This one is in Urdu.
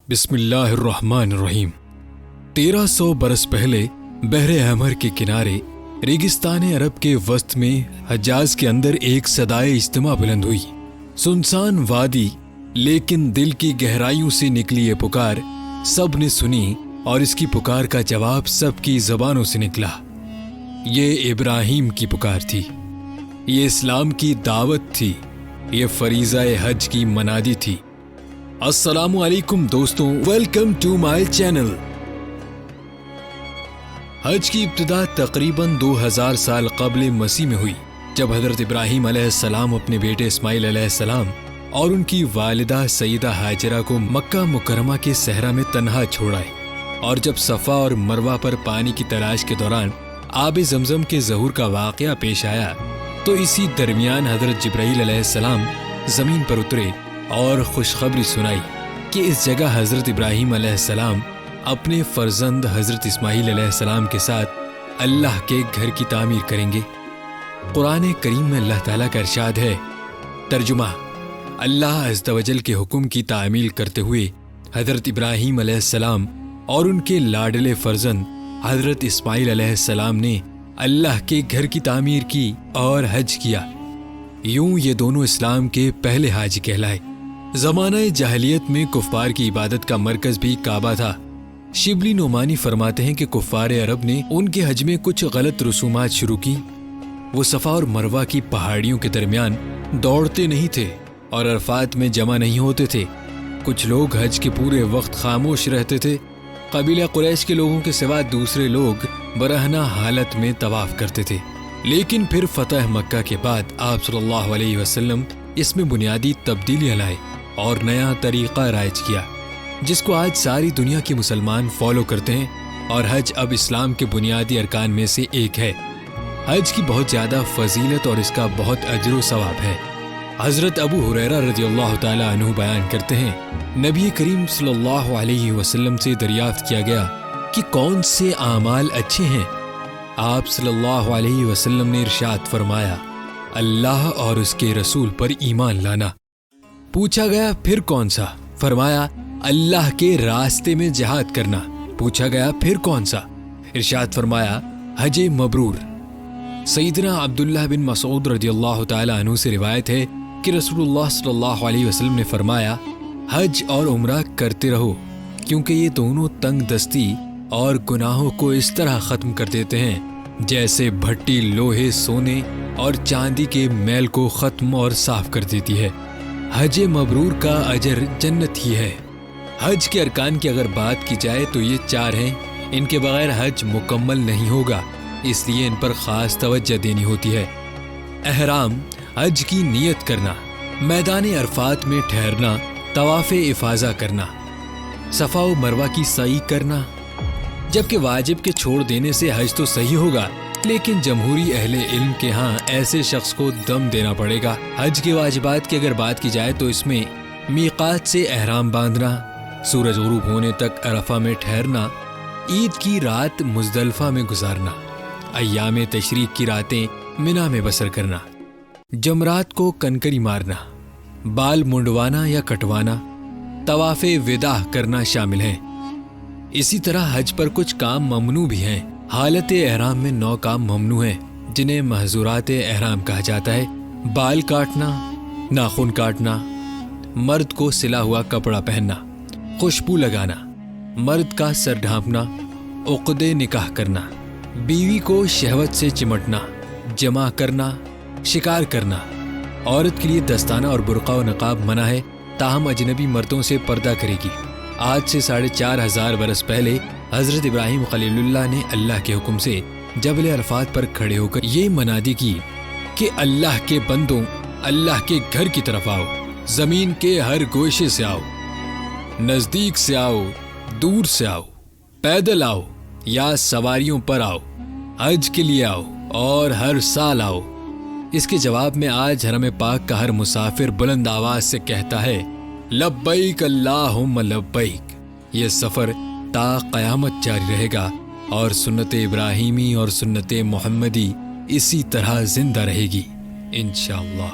بسم اللہ الرحمن الرحیم۔ 1300 برس پہلے بحر احمر کے کنارے ریگستان عرب کے وسط میں حجاز کے اندر ایک صدائے اجتماع بلند ہوئی۔ سنسان وادی لیکن دل کی گہرائیوں سے نکلی یہ پکار سب نے سنی اور اس کی پکار کا جواب سب کی زبانوں سے نکلا۔ یہ ابراہیم کی پکار تھی، یہ اسلام کی دعوت تھی، یہ فریضہ حج کی منادی تھی۔ السلام علیکم دوستوں، ویلکم ٹو مائی چینل۔ حج کی ابتدا تقریباً 2000 سال قبل مسیح میں ہوئی، جب حضرت ابراہیم علیہ السلام اپنے بیٹے اسماعیل علیہ السلام اور ان کی والدہ سیدہ ہاجرہ کو مکہ مکرمہ کے صحرا میں تنہا چھوڑ آئے، اور جب صفا اور مروہ پر پانی کی تلاش کے دوران آب زمزم کے ظہور کا واقعہ پیش آیا تو اسی درمیان حضرت جبرائیل علیہ السلام زمین پر اترے اور خوشخبری سنائی کہ اس جگہ حضرت ابراہیم علیہ السلام اپنے فرزند حضرت اسماعیل علیہ السلام کے ساتھ اللہ کے گھر کی تعمیر کریں گے۔ قرآن کریم میں اللہ تعالیٰ کا ارشاد ہے، ترجمہ: اللہ عز و جل کے حکم کی تعمیل کرتے ہوئے حضرت ابراہیم علیہ السلام اور ان کے لاڈلے فرزند حضرت اسماعیل علیہ السلام نے اللہ کے گھر کی تعمیر کی اور حج کیا۔ یوں یہ دونوں اسلام کے پہلے حاجی کہلائے۔ زمانہ جاہلیت میں کفار کی عبادت کا مرکز بھی کعبہ تھا۔ شبلی نعمانی فرماتے ہیں کہ کفار عرب نے ان کے حج میں کچھ غلط رسومات شروع کی۔ وہ صفا اور مروہ کی پہاڑیوں کے درمیان دوڑتے نہیں تھے اور عرفات میں جمع نہیں ہوتے تھے۔ کچھ لوگ حج کے پورے وقت خاموش رہتے تھے۔ قبیلہ قریش کے لوگوں کے سوا دوسرے لوگ برہنہ حالت میں طواف کرتے تھے، لیکن پھر فتح مکہ کے بعد آپ صلی اللہ علیہ وسلم اس میں بنیادی تبدیلیاں لائے اور نیا طریقہ رائج کیا، جس کو آج ساری دنیا کے مسلمان فالو کرتے ہیں، اور حج اب اسلام کے بنیادی ارکان میں سے ایک ہے۔ حج کی بہت زیادہ فضیلت اور اس کا بہت اجر و ثواب ہے۔ حضرت ابو ہریرہ رضی اللہ تعالی عنہ بیان کرتے ہیں، نبی کریم صلی اللہ علیہ وسلم سے دریافت کیا گیا کہ کون سے اعمال اچھے ہیں؟ آپ صلی اللہ علیہ وسلم نے ارشاد فرمایا، اللہ اور اس کے رسول پر ایمان لانا۔ پوچھا گیا پھر کون سا؟ فرمایا، اللہ کے راستے میں جہاد کرنا۔ پوچھا گیا پھر کون سا؟ ارشاد فرمایا، حج مبرور۔ سیدنا عبداللہ بن مسعود رضی اللہ تعالی عنہ سے روایت ہے کہ رسول اللہ صلی اللہ علیہ وسلم نے فرمایا، حج اور عمرہ کرتے رہو، کیونکہ یہ دونوں تنگ دستی اور گناہوں کو اس طرح ختم کر دیتے ہیں جیسے بھٹی لوہے، سونے اور چاندی کے میل کو ختم اور صاف کر دیتی ہے۔ حج مبرور کا اجر جنت ہی ہے۔ حج کے ارکان کی اگر بات کی جائے تو یہ 4 ہیں۔ ان کے بغیر حج مکمل نہیں ہوگا، اس لیے ان پر خاص توجہ دینی ہوتی ہے۔ احرام، حج کی نیت کرنا، میدان عرفات میں ٹھہرنا، طواف افاضہ کرنا، صفا و مروہ کی سعی کرنا۔ جبکہ واجب کے چھوڑ دینے سے حج تو صحیح ہوگا، لیکن جمہوری اہل علم کے ہاں ایسے شخص کو دم دینا پڑے گا۔ حج کے واجبات کی اگر بات کی جائے تو اس میں میقات سے احرام باندھنا، سورج غروب ہونے تک عرفہ میں ٹھہرنا، عید کی رات مزدلفہ میں گزارنا، ایام تشریق کی راتیں منا میں بسر کرنا، جمرات کو کنکری مارنا، بال منڈوانا یا کٹوانا، طواف وداع کرنا شامل ہیں۔ اسی طرح حج پر کچھ کام ممنوع بھی ہیں۔ حالت احرام میں 9 کام ممنوع ہیں، جنہیں محظورات احرام کہا جاتا ہے۔ بال کاٹنا، ناخن کاٹنا، مرد کو سلا ہوا کپڑا پہننا، خوشبو لگانا، مرد کا سر ڈھانپنا، عقد نکاح کرنا، بیوی کو شہوت سے چمٹنا، جمع کرنا، شکار کرنا۔ عورت کے لیے دستانہ اور برقع و نقاب منع ہے، تاہم اجنبی مردوں سے پردہ کرے گی۔ آج سے 4500 برس پہلے حضرت ابراہیم خلیل اللہ نے اللہ کے حکم سے جبل عرفات پر کھڑے ہو کر یہ منادی کی کہ اللہ کے بندوں، اللہ کے گھر کی طرف آؤ، زمین کے ہر گوشے سے آؤ، نزدیک سے آؤ، دور سے آؤ، پیدل آؤ یا سواریوں پر آؤ، حج کے لیے آؤ اور ہر سال آؤ۔ اس کے جواب میں آج حرم پاک کا ہر مسافر بلند آواز سے کہتا ہے، لبیک اللہم لبیک۔ یہ سفر تا قیامت جاری رہے گا اور سنت ابراہیمی اور سنت محمدی اسی طرح زندہ رہے گی انشاءاللہ۔